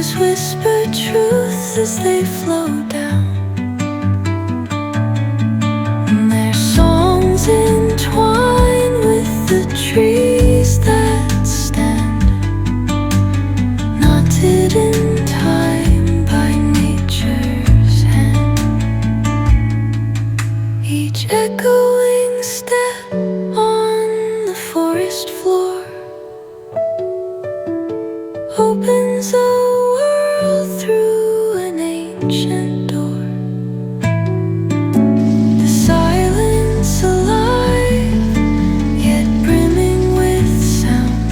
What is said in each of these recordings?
rivers whisper truth as they flow down, and their songs entwine with the trees that stand, knotted in time by nature's hand. Each echoing step on the forest floor opens a world through an ancient door. The silence alive, yet brimming with sound,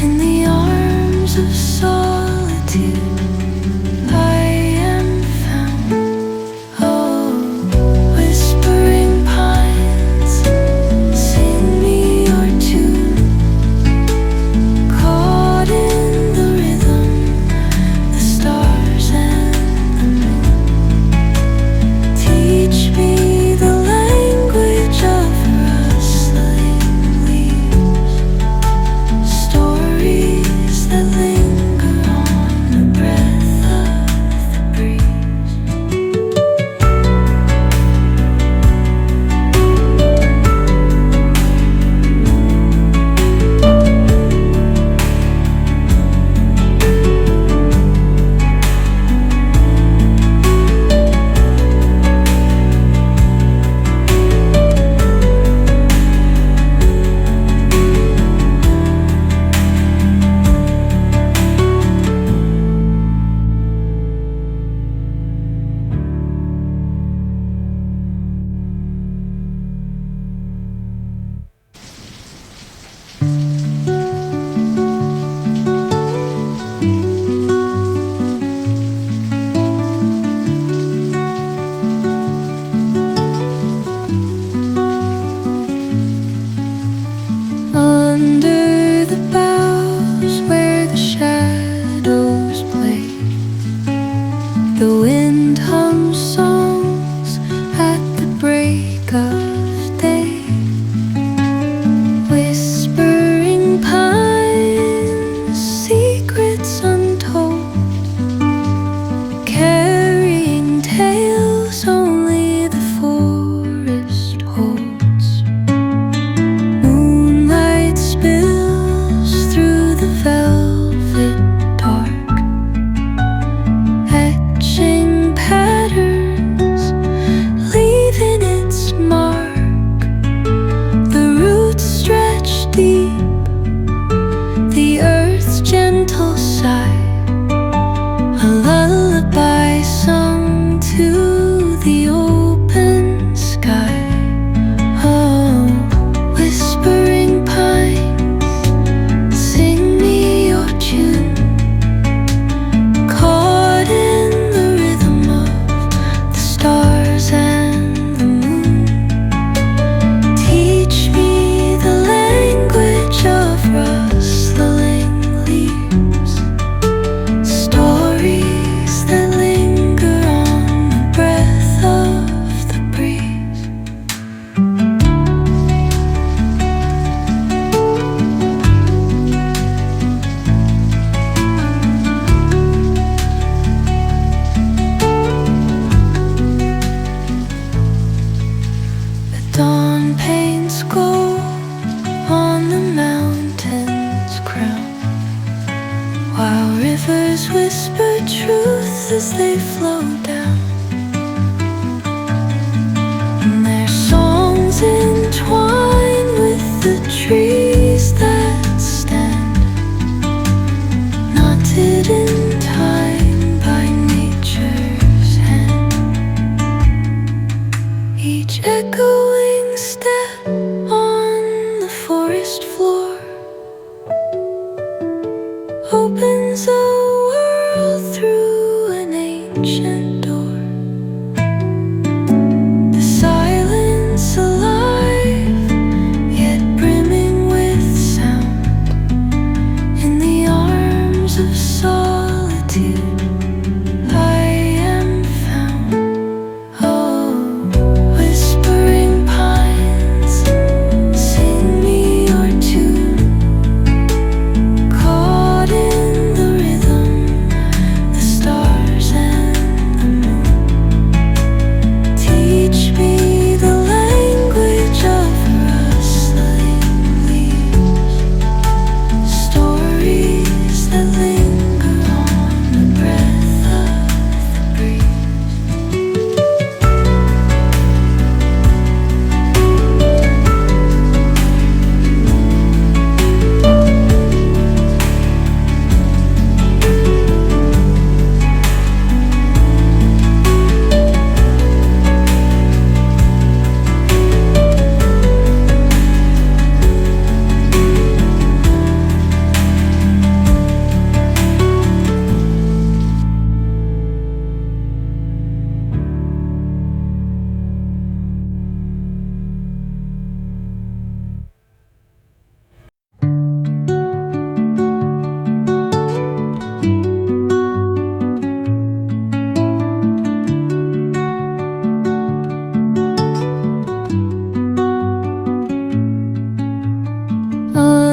in the arms of solitude I am found. Oh, whispering pines, sing me your tune, caught in the rhythm, the stars and the moon. Teach me the language of rustling leaves, stories that linger on the breath of the breeze. Under the boughs where the shadows play, the wind hums songs at the break of day. Whispering pines, secrets untold, carrying tales only the forest holds. Moonlight spills through the velvet dark, etching patterns, leaving its mark. The roots stretch deep, the earth's gentle sigh, a lullaby sung to the open sky. Oh, whispering pines, sing me your tune, caught in the rhythm of the stars and the moon. Teach me the language of rustling leaves, stories that linger on the breath of the breeze. The dawn paints gold on the mountain's crown, while rivers whisper truth as they flow down, and their songs entwine with the trees that stand, knotted in time by nature's hand. Each echoing step on the forest floor opens a world through an ancient door. The silence alive, yet brimming with sound, in the arms of solitude I am found. Oh, whispering pines, sing me your tune,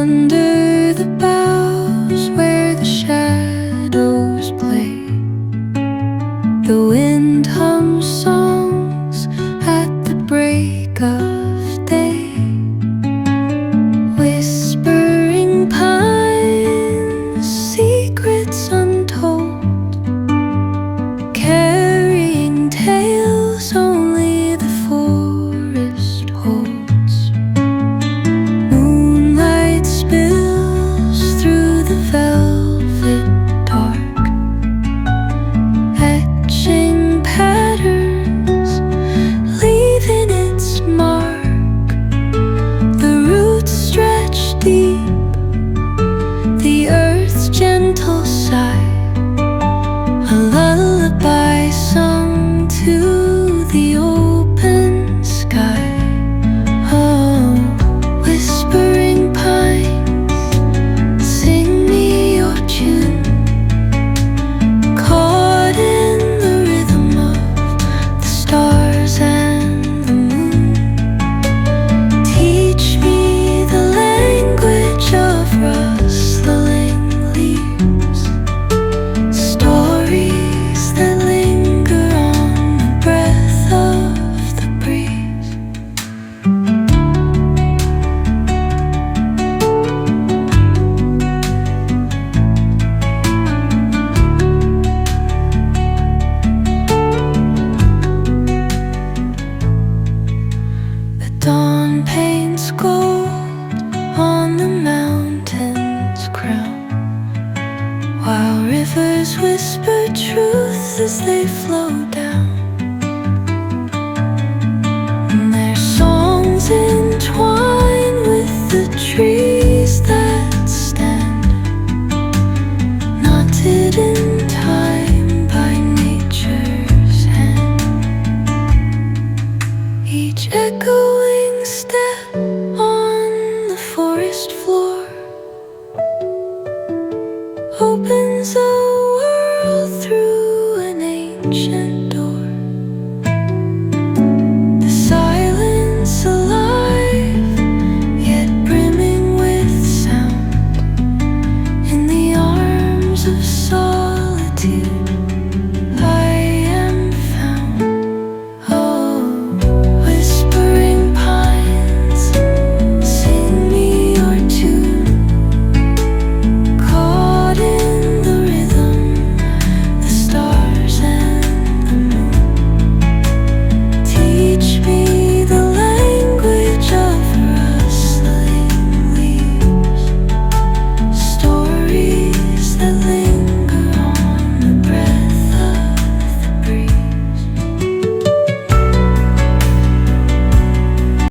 under the boughs where the shadows play. The wind hums songs at the break of day. Whispering pines, secrets untold, carrying tales only the forest holds. Moonlight spills through the velvet dark, etching patterns, leaving its mark. The roots stretch deep, the earth's gentle sigh, a lullaby sung to the open sky. Oh, whispering pines, sing me your tune, caught in the rhythm of the stars and the moon. Teach me the language of rustling leaves, stories that linger on the breath of the breeze. The dawn paints gold on the mountain's crown, while rivers whisper truth as they flow down. And their songs entwine with the trees that stand, knotted in time by nature's hand. Each echoing step on the forest floor opens a world through an ancient